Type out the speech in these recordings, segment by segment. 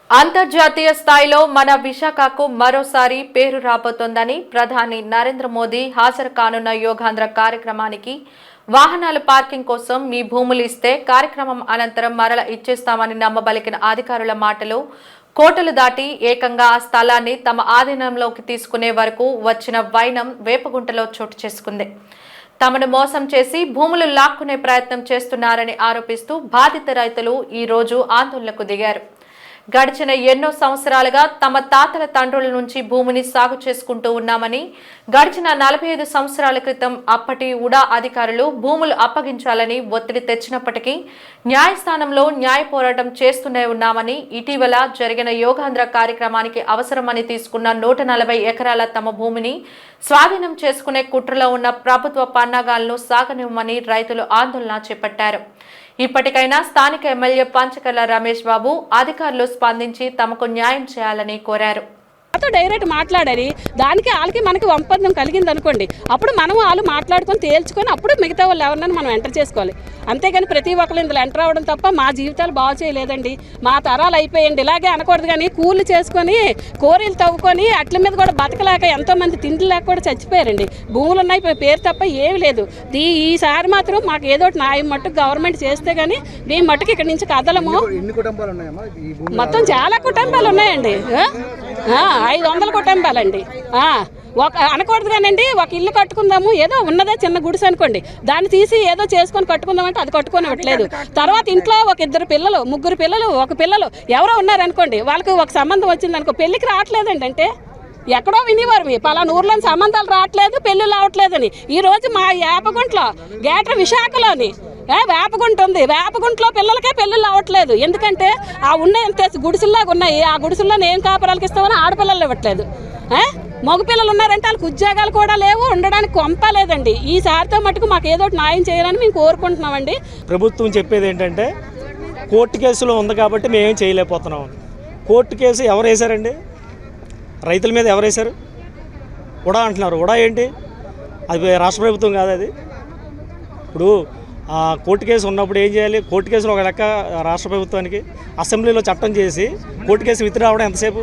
అంతర్జాతీయ స్థాయిలో మన విశాఖకు మరోసారి పేరు రాబోతోందని ప్రధాని నరేంద్ర మోదీ హాజరు కానున్న యోగాంధ్ర కార్యక్రమానికి వాహనాల పార్కింగ్ కోసం మీ భూములు ఇస్తే కార్యక్రమం అనంతరం మరల ఇచ్చేస్తామని నమ్మబలికిన అధికారుల మాటలు కోటలు దాటి ఏకంగా ఆ స్థలాన్ని తమ ఆధీనంలోకి తీసుకునే వరకు వచ్చిన వైనం వేపగుంటలో చోటు చేసుకుంది. తమను మోసం చేసి భూములు లాక్కునే ప్రయత్నం చేస్తున్నారని ఆరోపిస్తూ బాధిత రైతులు ఈ రోజు ఆందోళనకు దిగారు. గడిచిన ఎన్నో సంవత్సరాలుగా తమ తాతల తండ్రుల నుంచి భూమిని సాగు చేసుకుంటూ ఉన్నామని, గడిచిన 45 సంవత్సరాల క్రితం అప్పటి ఉడా అధికారులు భూములు అప్పగించాలని ఒత్తిడి తెచ్చినప్పటికీ న్యాయస్థానంలో న్యాయ పోరాటం చేస్తూనే ఉన్నామని, ఇటీవల జరిగిన యోగాంధ్ర కార్యక్రమానికి అవసరమని తీసుకున్న 140 ఎకరాల తమ భూమిని స్వాధీనం చేసుకునే కుట్రలో ఉన్న ప్రభుత్వ పన్నాగాలను సాగనివ్వమని రైతులు ఆందోళన చేపట్టారు. ఇప్పటికైనా స్థానిక ఎమ్మెల్యే పంచకర్ల రమేష్ బాబు అధికారులు స్పందించి తమకు న్యాయం చేయాలని కోరారు. డైరెక్ట్ మాట్లాడాలి, దానికి వాళ్ళకి మనకి ఒప్పందం కలిగింది అనుకోండి, అప్పుడు మనం వాళ్ళు మాట్లాడుకొని తేల్చుకొని అప్పుడు మిగతా వాళ్ళు ఎవరినైనా మనం ఎంటర్ చేసుకోవాలి. అంతేగాని ప్రతి ఒక్కరు ఇందులో ఎంటర్ అవ్వడం తప్ప మా జీవితాలు బాగు చేయలేదండి, మా తరాలు అయిపోయండి ఇలాగే అనకూడదు. కానీ కూలి చేసుకొని కోరీలు తవ్వుకొని అట్ల మీద కూడా బతకలేక ఎంతోమంది తిండి లేక కూడా చచ్చిపోయారండి. భూములు ఉన్నాయి, పేరు తప్ప ఏమి లేదు. ఈసారి మాత్రం మాకు ఏదో న్యాయం మట్టుకు గవర్నమెంట్ చేస్తే కానీ మేము మట్టుకు ఇక్కడి నుంచి కదలము. మొత్తం చాలా కుటుంబాలు ఉన్నాయండి, 500 కుటుంబాలండి. ఒక అనకూడదు కానండి, ఒక ఇల్లు కట్టుకుందాము, ఏదో ఉన్నదే చిన్న గుడిసె అనుకోండి, దాన్ని తీసి ఏదో చేసుకొని కట్టుకుందామంటే అది కట్టుకోనివ్వట్లేదు. తర్వాత ఇంట్లో ఒక 2 పిల్లలు 3 పిల్లలు ఒక పిల్లలు ఎవరో ఉన్నారనుకోండి, వాళ్ళకి ఒక సంబంధం వచ్చిందనుకో పెళ్ళికి రావట్లేదండి. అంటే ఎక్కడో వినేవారు పలానా ఊర్లో సంబంధాలు రావట్లేదు, పెళ్ళిళ్ళు రావట్లేదని. ఈరోజు మా వేపగుంట్లో గ్రేటర్ విశాఖలోని వేపగుంట ఉంది, వేపగుంట్లో పిల్లలకే పెళ్ళిళ్ళు అవ్వట్లేదు. ఎందుకంటే ఆ ఎంత గుడిసెల్లాగా ఉన్నాయి, ఆ గుడిసెల్లో ఏం కాపురాలకి ఇస్తామని ఆడపిల్లలు ఇవ్వట్లేదు. మగపిల్లలు ఉన్నారంటే వాళ్ళకి ఉద్యోగాలు కూడా లేవు, ఉండడానికి కొంప లేదండి. ఈసారితో మటుకు మాకు ఏదో న్యాయం చేయాలని మేము కోరుకుంటున్నామండి. ప్రభుత్వం చెప్పేది ఏంటంటే కోర్టు కేసులో ఉంది కాబట్టి మేమేం చేయలేకపోతున్నాం. కోర్టు కేసు ఎవరు వేశారండి? రైతుల మీద ఎవరు వేశారు? ఉడా అంటున్నారు. ఉడా ఏంటి? అది రాష్ట్ర ప్రభుత్వం కాదు. అది ఇప్పుడు కోర్టు కేసు ఉన్నప్పుడు ఏం చేయాలి? కోర్టు కేసులో ఒక లెక్క రాష్ట్ర ప్రభుత్వానికి, అసెంబ్లీలో చట్టం చేసి కోర్టు కేసు విత్డ్రా రావడం ఎంతసేపు?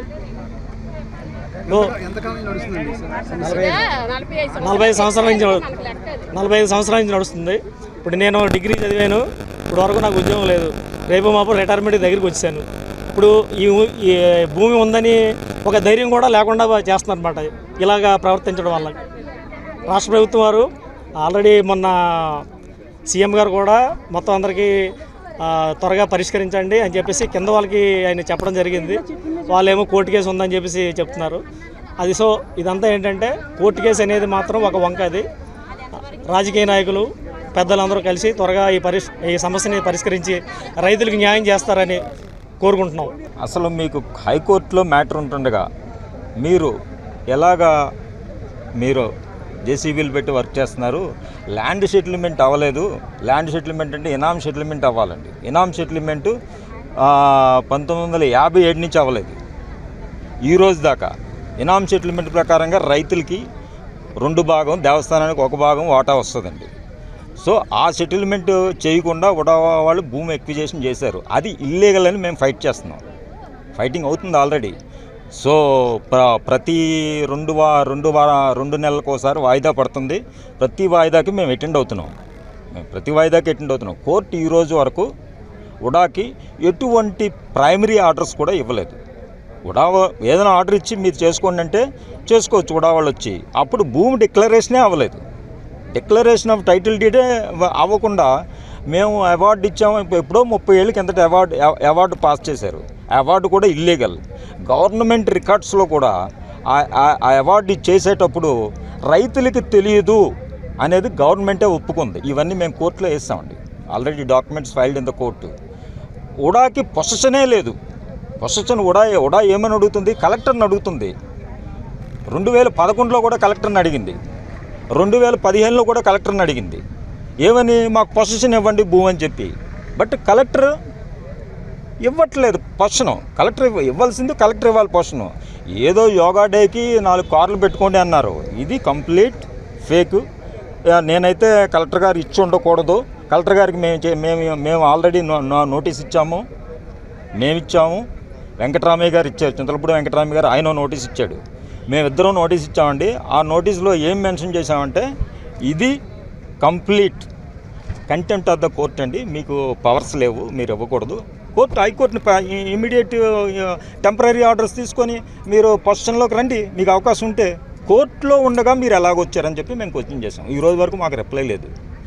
45 సంవత్సరాల నుంచి నడుస్తుంది. ఇప్పుడు నేను డిగ్రీ చదివాను, ఇప్పుడు వరకు నాకు ఉద్యోగం లేదు. రేపు మాపు రిటైర్మెంట్ దగ్గరికి వచ్చాను. ఇప్పుడు ఈ భూమి ఉందని ఒక ధైర్యం కూడా లేకుండా చేస్తున్నారు అన్నమాట. ఇలాగా ప్రవర్తించడం వల్ల రాష్ట్ర ప్రభుత్వం వారు ఆల్రెడీ మొన్న సీఎం గారు కూడా మొత్తం అందరికీ త్వరగా పరిష్కరించండి అని చెప్పేసి కింద వాళ్ళకి ఆయన చెప్పడం జరిగింది. వాళ్ళేమో కోర్టు కేసు ఉందని చెప్పేసి చెప్తున్నారు. అది సో ఇదంతా ఏంటంటే కోర్టు కేసు అనేది మాత్రం ఒక వంక. అది రాజకీయ నాయకులు పెద్దలందరూ కలిసి త్వరగా ఈ సమస్యని పరిష్కరించి రైతులకు న్యాయం చేస్తారని కోరుకుంటున్నాం. అసలు మీకు హైకోర్టులో మ్యాటర్ ఉంటుండగా మీరు ఎలాగా జేసీబీలు పెట్టి వర్క్ చేస్తున్నారు? ల్యాండ్ సెటిల్మెంట్ అవ్వలేదు. ల్యాండ్ సెటిల్మెంట్ అంటే ఇనామ్ సెటిల్మెంట్ అవ్వాలండి. ఇనామ్ సెటిల్మెంటు 1957 నుంచి అవ్వలేదు. ఈరోజు దాకా ఇనామ్ సెటిల్మెంట్ ప్రకారంగా రైతులకి 2 భాగం, దేవస్థానానికి 1 భాగం వాటా వస్తుందండి. సో ఆ సెటిల్మెంట్ చేయకుండా వాళ్ళు భూమి ఎక్విజేషన్ చేశారు. అది ఇల్లీగల్ అని మేము ఫైట్ చేస్తున్నాం. ఫైటింగ్ అవుతుంది ఆల్రెడీ. సో ప్రతి 2 నెలలకు ఒకసారి వాయిదా పడుతుంది. ప్రతి వాయిదాకి మేము అటెండ్ అవుతున్నాం. కోర్టు ఈరోజు వరకు ఉడాకి ఎటువంటి ప్రైమరీ ఆర్డర్స్ కూడా ఇవ్వలేదు. ఉడా ఏదైనా ఆర్డర్ ఇచ్చి మీరు చేసుకోండి అంటే చేసుకోవచ్చు. ఉడా వాళ్ళు వచ్చి అప్పుడు భూమి డిక్లరేషనే అవ్వలేదు. డిక్లరేషన్ ఆఫ్ టైటిల్ డీడే అవ్వకుండా మేము అవార్డు ఇచ్చాము. ఎప్పుడో 30 ఏళ్ళ కిందట అవార్డు పాస్ చేశారు. అవార్డు కూడా ఇల్లీగల్. గవర్నమెంట్ రికార్డ్స్లో కూడా ఆ అవార్డు చేసేటప్పుడు రైతులకి తెలియదు అనేది గవర్నమెంటే ఒప్పుకుంది. ఇవన్నీ మేము కోర్టులో వేస్తామండి. Already documents filed in the court. ఉడాకి పొసెషనే లేదు. పొసెషన్ ఉడా ఏమని అడుగుతుంది? కలెక్టర్ని అడుగుతుంది. 2011లో కూడా కలెక్టర్ని అడిగింది. 2015లో కూడా కలెక్టర్ని అడిగింది. ఏమని? మాకు పొసెషన్ ఇవ్వండి భూమి అని చెప్పి. బట్ కలెక్టర్ ఇవ్వట్లేదు పొసెషను. కలెక్టర్ ఇవ్వాల్సింది కలెక్టర్ ఇవ్వాలి పొసెషను. ఏదో యోగా డేకి 4 కార్లు పెట్టుకోండి అన్నారు. ఇది కంప్లీట్ ఫేక్. నేనైతే కలెక్టర్ గారు ఇచ్చి ఉండకూడదు. కలెక్టర్ గారికి మేము ఆల్రెడీ నోటీస్ ఇచ్చాము. వెంకటరామయ్య గారు ఇచ్చారు, చింతలపూడి వెంకటరామయ్య గారు ఆయన నోటీస్ ఇచ్చాడు. మేమిద్దరం నోటీస్ ఇచ్చామండి. ఆ నోటీస్లో ఏం మెన్షన్ చేసామంటే ఇది complete contempt of the court అండి, మీకు పవర్స్ లేవు, మీరు ఇవ్వకూడదు. హైకోర్టుని ఇమీడియట్ టెంపరీ ఆర్డర్స్ తీసుకొని మీరు పొజిషన్లోకి రండి, మీకు అవకాశం ఉంటే. కోర్టులో ఉండగా మీరు ఎలాగొచ్చారని చెప్పి మేము క్వశ్చన్ చేసాం. ఈ రోజు వరకు మాకు రిప్లై లేదు.